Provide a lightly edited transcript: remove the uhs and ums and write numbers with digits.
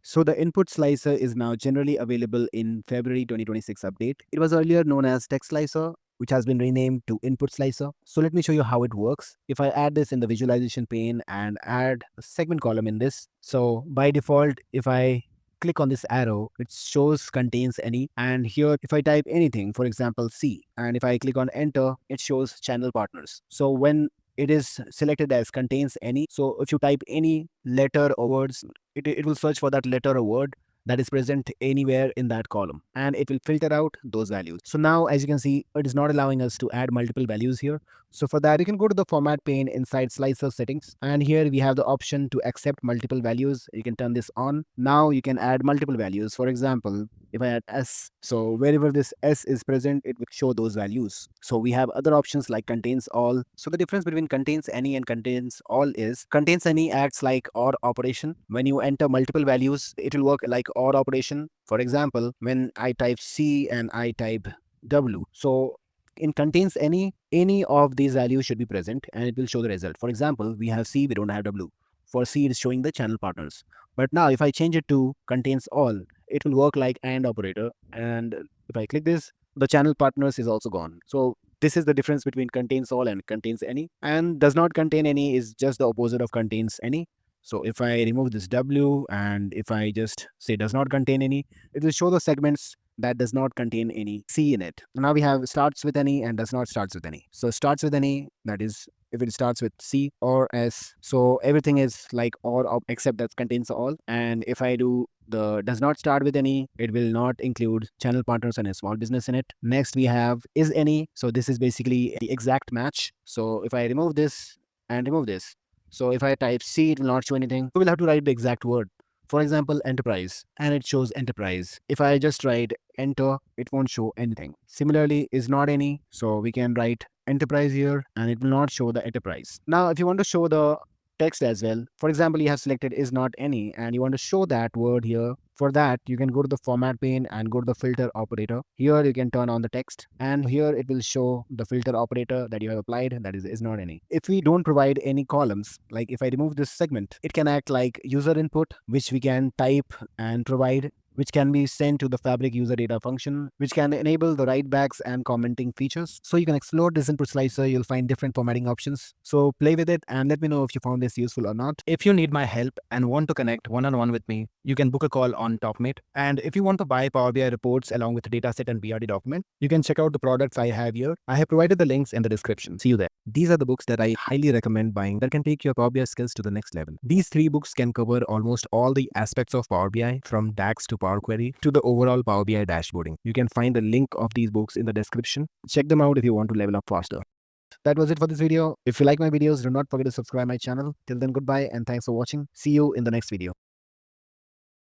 So the input slicer is now generally available in February 2026 update. It was earlier known as text slicer, which has been renamed to input slicer. So let me show you how it works. If I add this in the visualization pane and add a segment column in this, so by default, if I click on this arrow, it shows contains any. And here, if I type anything, for example, C, and if I click on enter, it shows channel partners. So when it is selected as contains any, so if you type any letter or words, it will search for that letter or word that is present anywhere in that column, and it will filter out those values. So now, as you can see, it is not allowing us to add multiple values here. So for that, you can go to the format pane inside slicer settings, and here we have the option to accept multiple values. You can turn this on. Now you can add multiple values. For example, if I add S, so wherever this S is present, it will show those values. So we have other options like contains all. So the difference between contains any and contains all is contains any acts like OR operation. When you enter multiple values, it will work like OR operation. For example, when I type C and I type W, so in contains any of these values should be present and it will show the result. For example, we have C, we don't have W. For C, it is showing the channel partners. But now if I change it to contains all, it will work like AND operator. And if I click this, the channel partners is also gone. So this is the difference between contains all and contains any. And does not contain any is just the opposite of contains any. So if I remove this W and if I just say does not contain any, it will show the segments that does not contain any C in it. Now we have starts with any and does not starts with any. So starts with any, that is if it starts with C or S. So everything is like or except that contains all. And if I do the does not start with any, it will not include channel partners and a small business in it. Next we have is any. So this is basically the exact match. So if I remove this and remove this, so if I type C, it will not show anything. We will have to write the exact word. For example, enterprise, and it shows enterprise. If I just write enter, it won't show anything. Similarly, is not any, so we can write enterprise here and it will not show the enterprise. Now, if you want to show the text as well, for example, you have selected is not any and you want to show that word here. For that, you can go to the format pane and go to the filter operator. Here you can turn on the text and here it will show the filter operator that you have applied, that is not any. If we don't provide any columns, like if I remove this segment, it can act like user input, which we can type and provide, which can be sent to the Fabric user data function, which can enable the write backs and commenting features. So you can explore this input slicer. You'll find different formatting options. So play with it and let me know if you found this useful or not. If you need my help and want to connect one-on-one with me, you can book a call on TopMate. And if you want to buy Power BI reports along with the dataset and BRD document, you can check out the products I have here. I have provided the links in the description. See you there. These are the books that I highly recommend buying that can take your Power BI skills to the next level. These 3 books can cover almost all the aspects of Power BI, from DAX to Power Query to the overall Power BI dashboarding. You can find the link of these books in the description. Check them out if you want to level up faster. That was it for this video. If you like my videos, do not forget to subscribe my channel. Till then, goodbye and thanks for watching. See you in the next video.